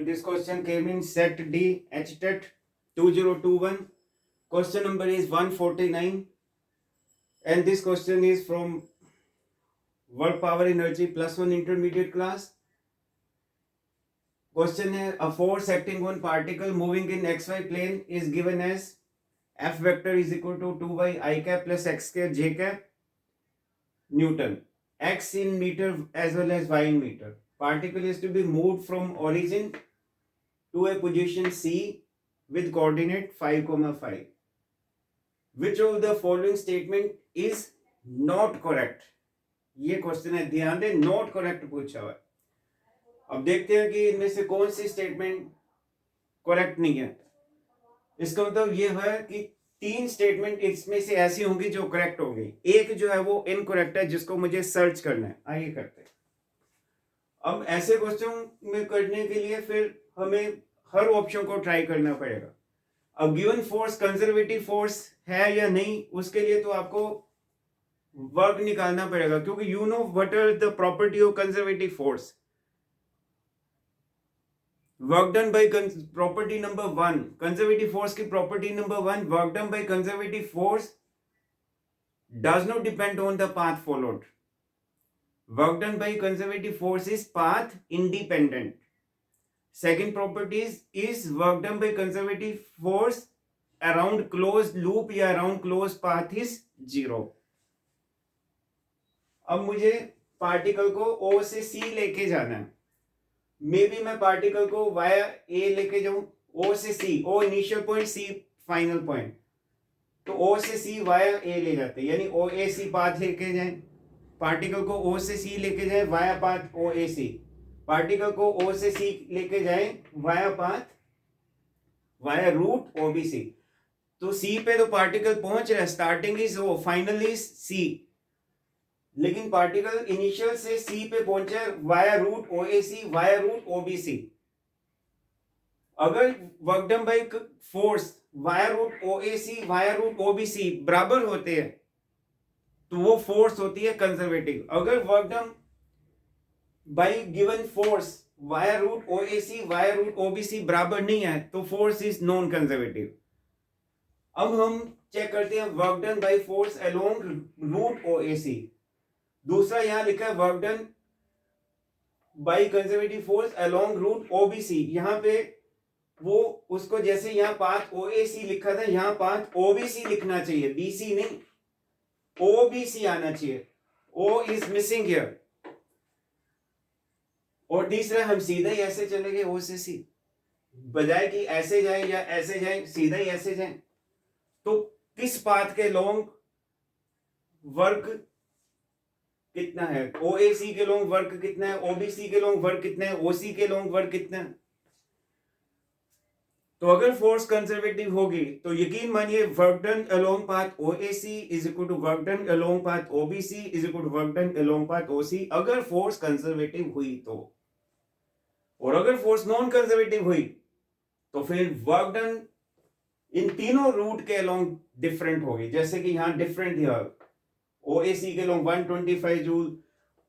and this question came in set D HTET 2021. Question number is 149 and this question is from work power energy plus one intermediate class. Question है a force acting on particle moving in xy plane is given as F vector is equal to 2 by I cap plus x square j cap Newton, x in meter as well as y in meter. Particle is to be moved from origin to a position C with coordinate 5, 5. Which of the following statement is not correct? ये question है, ध्यान दें, not correct पूछा हुआ है. अब देखते हैं कि इनमें से कौन सी स्टेटमेंट करेक्ट नहीं है. इसका मतलब ये है कि 3 स्टेटमेंट इसमें से ऐसी होंगी जो करेक्ट होंगी, एक जो है वो इनकरेक्ट है जिसको मुझे सर्च करना है. आइए करते हैं. अब ऐसे क्वेश्चन में करने के लिए फिर हमें हर ऑप्शन को ट्राई करना पड़ेगा. अब गिवन फोर्स कंजर्वेटिव फोर्स है या नहीं, उसके लिए तो आपको वर्क निकालना पड़ेगा, क्योंकि you know what are the property of conservative force. Work done by property number 1, conservative force की property number 1, work done by conservative force does not depend on the path followed. Work done by conservative force is path independent. Second property is work done by conservative force around closed loop या around closed path is 0. अब मुझे particle को O से C लेके जाना है. May be मैं particle को वाया A लेके जाऊं, O से C, O initial point, C final point. तो O से C वाया A ले जाते हैं, यानी OAC पाथ लेके जाएं. पार्टिकल को O से C लेके जाएं वाया पाथ OAC. पार्टिकल को O से C लेके जाए via path via route OBC. तो C पे तो पार्टिकल पहुंच रहा है, starting is O, final is C. लेकिन पार्टिकल इनिशियल से C पे पहुंचा via route OAC via route OBC. अगर work done by force via route OAC via route OBC बराबर होते हैं तो वो फोर्स होती है कंजर्वेटिव. अगर work done by given force via route OAC via route OBC बराबर नहीं है तो फोर्स इज नॉन कंजर्वेटिव. अब हम चेक करते हैं work done by force along route OAC. दूसरा यहां लिखा है work done by conservative force along route OBC. यहां पे वो उसको जैसे यहां पाथ OAC लिखा था, यहां पाथ OBC लिखना चाहिए, BC नहीं, OBC आना चाहिए. O is missing here. और तीसरा हम सीधा ही ऐसे चले गए O से C, बजाय कि ऐसे जाए या ऐसे जाए, सीधा ही ऐसे जाए. तो किस पाथ के लॉन्ग वर्क कितना है, OAC के लॉन्ग वर्क कितना है, OBC के लॉन्ग वर्क कितना है, OC के लॉन्ग वर्क कितना है. तो अगर फोर्स कंजर्वेटिव होगी तो यकीन मानिए work done along path OAC is equal to work done along path OBC is equal to work done along path OC, अगर फोर्स कंजर्वेटिव हुई तो. और अगर फोर्स नॉन कंजर्वेटिव हुई तो फिर वर्क डन इन तीनों रूट के अलोंग डिफरेंट होगी. जैसे कि यहां डिफरेंट है, OAC के along 125 joule,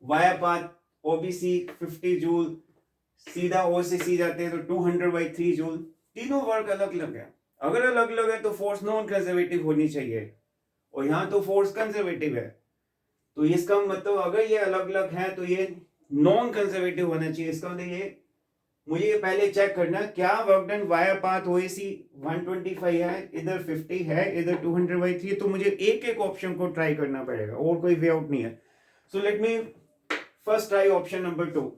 via path OBC 50 joule, सीधा O से C जाते हैं तो 200/3 जूल. तीनों वर्क अलग अलग है. अगर अलग अलग है तो फोर्स नॉन कंजर्वेटिव होनी चाहिए, और यहां तो फोर्स कंजर्वेटिव है. तो इसका मतलब अगर ये अलग अलग है तो ये नॉन कंजर्वेटिव होना चाहिए. इसका मतलब ये मुझे ये पहले चेक करना क्या work done via path OAC 125 है, इधर 50 है, इधर 200/3. तो मुझे एक एक ऑप्शन को ट्राई करना पड़ेगा, और कोई वे आउट नहीं है. So let me first try option number 2.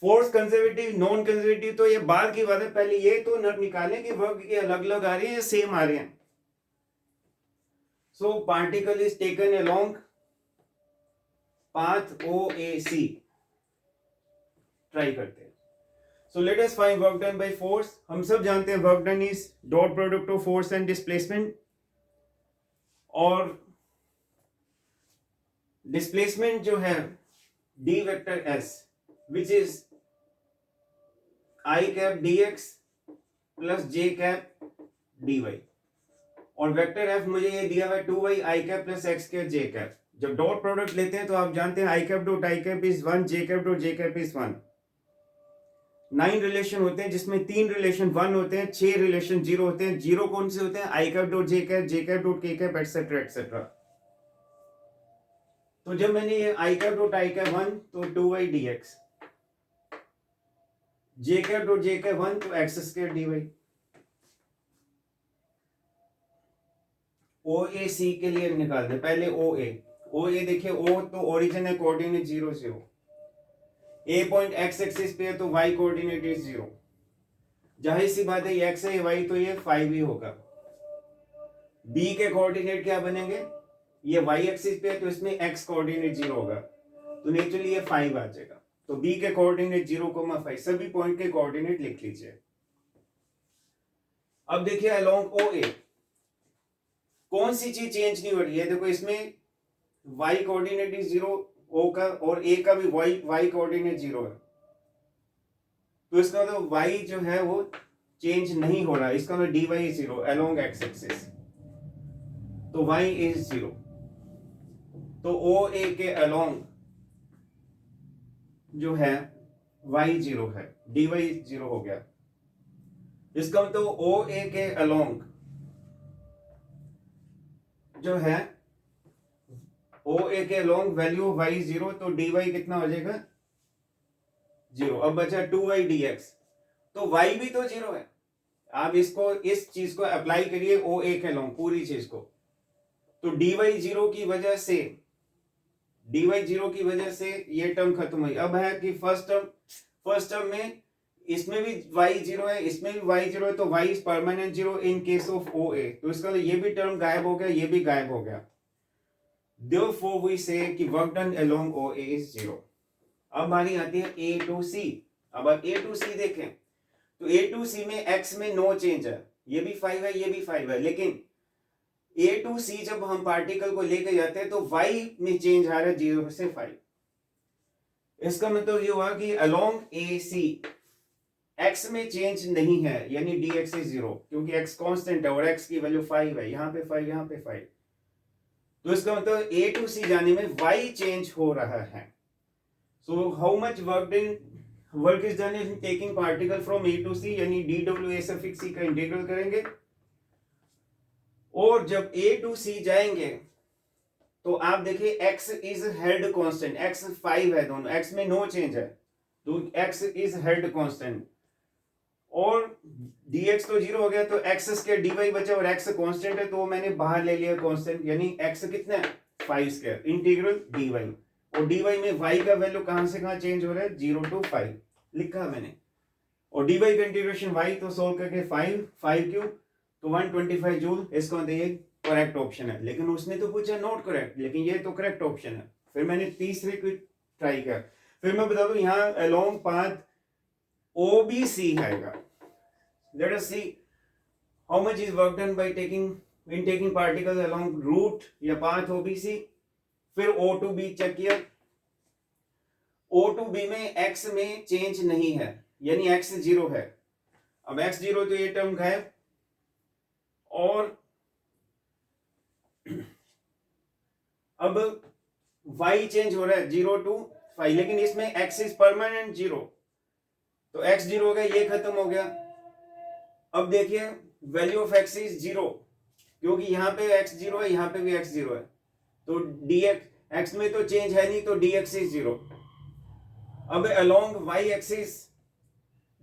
Force conservative non conservative तो ये बाद की बात है, पहले ये तो निकालें कि वर्क के अलग अलग आ रहे हैं या सेम आ रहे हैं. So particle is taken along path OAC. Try करते हैं. So let us find work done by force. हम सब जानते हैं work done is dot product of force and displacement. और displacement जो है d vector s, which is I cap dx plus j cap dy. और वेक्टर f मुझे ये दिया हुआ है 2y I cap plus x cap j cap. जब डॉट प्रोडक्ट लेते हैं तो आप जानते हैं I cap dot I cap is 1, j cap dot j cap is 1. 9 relation होते हैं जिसमें 3 रिलेशन 1 होते हैं, 6 रिलेशन 0 होते हैं। 0 कौन से होते हैं? आई कैप डॉट जे कैप, जे कैप डॉट के कैप, एटसेट्रा एटसेट्रा। तो जब मैंने ये आई कैप डॉट आई कैप 1 तो 2y dx, जे कैप डॉट जे कैप 1 तो एक्स स्क्वायर dy। ओ ए सी के लिए निकाल दे पहले। ओ ए देखिए, ओ तो ओरिजिन है कोऑर्डिनेट 0 0, ए पॉइंट एक्स एक्सिस पे है तो वाई कोऑर्डिनेट इज 0। जाहिर सी बात है, एक्स है वाई तो ये 5 ही होगा। बी के कोऑर्डिनेट क्या बनेंगे? ये वाई एक्सिस पे है तो इसमें एक्स कोऑर्डिनेट 0 होगा, तो नेचुरली ये 5 आ जाएगा। तो बी के कोऑर्डिनेट 0,5, सभी पॉइंट के कोऑर्डिनेट लिख लीजिए। अब देखिए अलोंग ओ ए कौन सी चीज चेंज नहीं हो रही है? देखो इसमें y कोऑर्डिनेट इज 0 ओ का, और a का भी y कोऑर्डिनेट 0 है, तो इसका मतलब y जो है वो चेंज नहीं हो रहा। इसका मतलब dy is 0 along x axis, तो y इज 0। तो ओ ए के अलोंग जो है y 0 है, dy 0 हो गया। इसका मतलब ओ ए के अलोंग जो है, ओ ए के लॉन्ग वैल्यू y 0, तो dy कितना हो जाएगा? 0। अब बचा 2y dx, तो y भी तो 0 है। आप इसको, इस चीज को अप्लाई करिए ओ ए के लॉन्ग पूरी चीज को, तो dy 0 की वजह से, dy 0 की वजह से ये टर्म खत्म हुई। अब है कि फर्स्ट टर्म में इसमें भी y 0 है, इसमें भी y 0 है, तो y इज permanent 0 in case of O A, तो इसका ये भी टर्म गायब हो गया, ये भी गायब हो गया। Therefore we say कि work done along OA is 0। अब हमारी आती है A to C। अब A to C देखें तो A to C में x में नो चेंज है, ये भी 5 है, ये भी 5 है, लेकिन A to C जब हम पार्टिकल को लेके जाते हैं तो y में चेंज आ रहा है 0 से 5। इसका मतलब ये हुआ कि along AC x में चेंज नहीं है, यानी dx is 0, क्योंकि x कांस्टेंट है और x की वैल्यू 5 है, यहाँ पे 5, यहाँ पे 5। तो इसका मतलब A to C जाने में y चेंज हो रहा है। So how much work is done in taking particle from A to C, यानी dw सफिक्स c का इंटीग्रल करेंगे, और जब A to C जाएंगे तो आप देखिए x is held constant, x 5 है, दोनों x में नो चेंज है, तो x इज हेल्ड कांस्टेंट, और dx तो 0 हो गया, तो x स्क्वायर dy बचा, और x कांस्टेंट है तो मैंने बाहर ले लिया कांस्टेंट, यानी x कितना है 5 स्क्वायर इंटीग्रल dy, और dy में y का वैल्यू कहां से कहां चेंज हो रहा है? 0 to 5 लिखा मैंने, और dy का इंटीग्रेशन y तो सोल्व करके 5 क्यूब तो 125 जूल। इसको ये करेक्ट ऑप्शन है, लेकिन उसने तो पूछा नॉट करेक्ट, लेकिन ये तो करेक्ट ऑप्शन है। फिर मैंने तीसरे को ट्राई किया, फिर मैं बता दूं यहाँ अलोंग पाथ OBC आएगा। Let us see how much is work done by taking particles along route या path OBC। फिर O to B चेक किया, O to B में x में चेंज नहीं है, यानी x 0 है। अब x 0 तो ये टर्म गायब, और अब y चेंज हो रहा है 0 to 5, लेकिन इसमें x इज परमानेंट 0, तो x 0 हो गया, ये खत्म हो गया। अब देखिए वैल्यू ऑफ x इज 0, क्योंकि यहाँ पे x 0 है, यहाँ पे भी x 0 है, तो dx x में तो चेंज है नहीं, तो dx इज 0। अब अलोंग y एक्सिस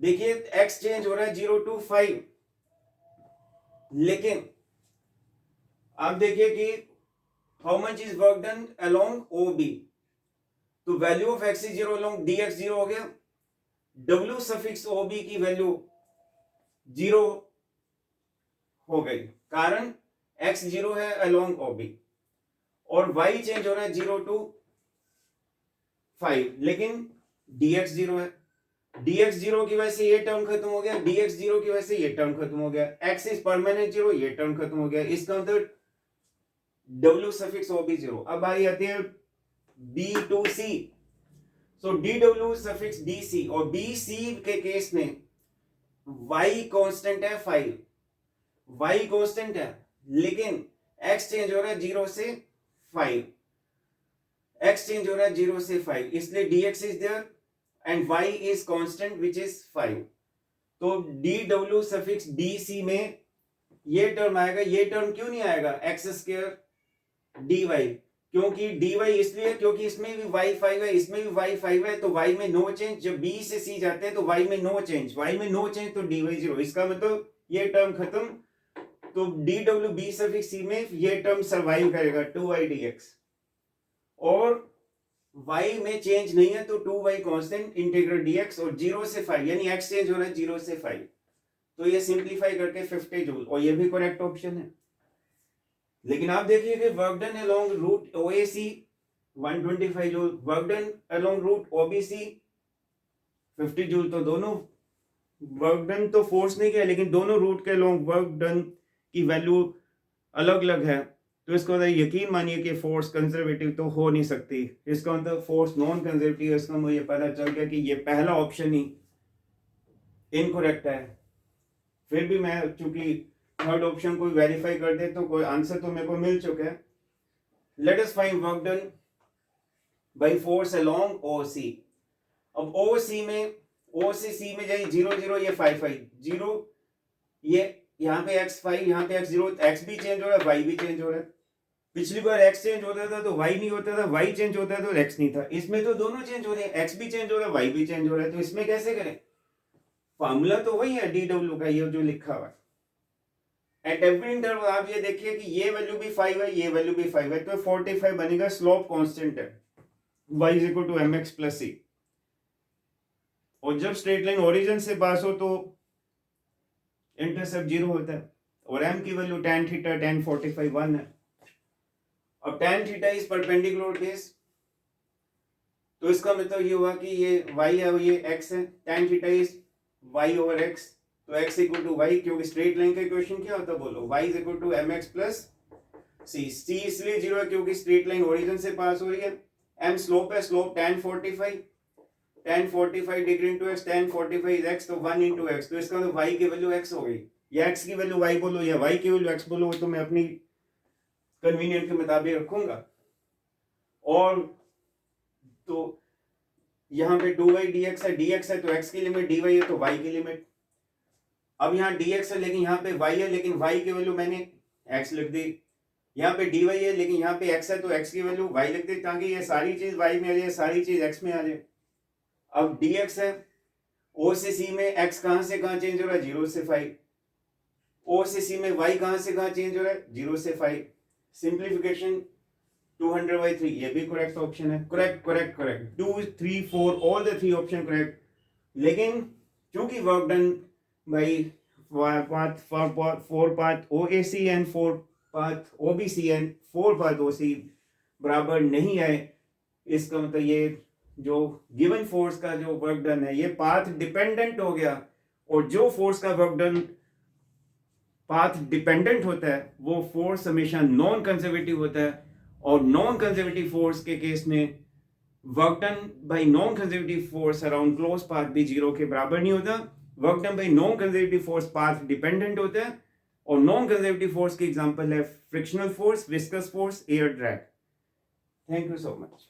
देखिए x चेंज हो रहा है 0 to 5, लेकिन आप देखिए कि how much is work done along OB, तो value of x is 0 along dx 0 हो गया, w सफिक्स OB की वैल्यू 0 हो गई, कारण x 0 है अलोंग OB, और y चेंज हो रहा है 0 to 5, लेकिन dx 0 है, dx 0 की वजह से ये टर्म खत्म हो गया, dx 0 की वजह से ये टर्म खत्म हो गया, x इज परमानेंट 0, ये टर्म खत्म हो गया, इसका मतलब w सफिक्स OB 0। अब बारी आती है B to C, so dw suffix DC, और BC के केस में y कांस्टेंट है 5, y कांस्टेंट है, लेकिन x चेंज हो रहा है 0 से 5, x चेंज हो रहा है 0 से 5, इसलिए dx is there and y is constant which is 5. तो dw सफिक्स dc में ये टर्म आएगा, ये टर्म क्यों नहीं आएगा x स्क्वायर dy, क्योंकि dy इसलिए क्योंकि इसमें भी y 5 है, इसमें भी y 5 है, तो y में नो चेंज. जब b से c जाते हैं तो y में नो चेंज, y में नो चेंज तो dy 0. इसका मतलब ये टर्म खत्म. तो dw b सफिक्स c में ये टर्म सर्वाइव करेगा 2y dx, और y में चेंज नहीं है तो 2y कांस्टेंट इंटीग्रल dx, और 0 से 5 यानी x चेंज हो रहा है 0 से 5. तो ये सिंप्लीफाई करके 50 जूल, और ये भी करेक्ट ऑप्शन है. लेकिन आप देखिए कि work done along route OAC 125 joule, work done along route OBC 50 joule. तो दोनों वर्क डन तो फोर्स नहीं किया, लेकिन दोनों रूट के अलोंग वर्क डन की वैल्यू अलग अलग है. तो इसका मतलब यकीन मानिए कि फोर्स कंजर्वेटिव तो हो नहीं सकती. इसका मतलब फोर्स नॉन कंजर्वेटिव है. इसका मुझे पता चल गया कि ये पहला ऑप्शन ही इनकरेक्ट है. फिर भी मैं चूंकि थर्ड ऑप्शन को वेरीफाई कर दे तो कोई आंसर तो मेरे को मिल चुका है. Let us find work done by force along OC. अब OC में OCC में जाइए 0 0, ये 5 5 0, ये यहाँ पे x5, यहाँ पे x0, x भी चेंज हो रहा है, y भी चेंज हो रहा है. पिछली बार x चेंज होता था तो y नहीं होता था, y चेंज होता है तो x नहीं था. इसमें तो दोनों चेंज हो रहे हैं, x भी चेंज हो रहा है, y भी चेंज हो रहा है. तो इसमें कैसे करें? फॉर्मूला तो वही है dw का, ये जो लिखा हुआ है. एट एवरी इंटरवल आप ये देखिए कि ये वैल्यू भी 5 है, ये वैल्यू भी 5 है, तो 45 बनेगा. स्लोप कांस्टेंट है, y is equal to mx plus c. और जब स्ट्रेट लाइन ओरिजिन से पास हो तो इंटरसेप्ट 0 होता है, और m की वैल्यू tan थीटा tan 45 1 है. अब tan theta is perpendicular base, तो इसका मतलब ये हुआ कि ये y है और ये x है. tan theta is y over x, तो x इक्वल टू y, क्योंकि स्ट्रेट लाइन का इक्वेशन क्या होता है बोलो, y is equal to mx plus c. c इसलिए 0 है क्योंकि स्ट्रेट लाइन ओरिजिन से पास हो रही है. m स्लोप है, slope tan 45 degree into x, tan 45 is x, तो 1 इंटू x. तो इसका मतलब y की वैल्यू x हो गई, या x की वैल्यू y बोलो या y की वैल्यू x बोलो, तो मैं अपनी कन्वीनियंट के मुताबिक रखूंगा. और तो यहाँ पे 2y dx है, dx है तो x की लिमिट, dy है तो y की लिमिट. अब यहाँ dx है लेकिन यहाँ पे y है, लेकिन y की वैल्यू मैंने x लिख दी. यहाँ पे dy है लेकिन यहाँ पे x है तो x की वैल्यू y लिख दी, ताकि ये सारी चीज y में आ जाए, सारी चीज x में आ जाए. अब dx है, o से c में x कहां से कहां चेंज हो रहा है, 0 से 5. o से c में y कहां से कहां चेंज हो रहा है, 0 से 5. सिंप्लीफिकेशन 200/3, ये भी करेक्ट ऑप्शन है. Correct correct correct 2 3 4 all the 3 option correct. लेकिन चूंकि work done bye 4 path OAC and 4 path OBC and 4 path OC बराबर नहीं है, इसका मतलब ये जो गिवन फोर्स का जो वर्क डन है ये पाथ डिपेंडेंट हो गया. और जो फोर्स का वर्क डन पाथ डिपेंडेंट होता है वो फोर्स हमेशा नॉन कंजर्वेटिव होता है. और नॉन कंजर्वेटिव फोर्स के केस में work done bye non conservative force around close path भी 0 के बराबर नहीं होता. Work done bye non conservative force path dependent होता है. और नॉन कंजर्वेटिव फोर्स के एग्जांपल है frictional force, viscous force, air drag. Thank you so much.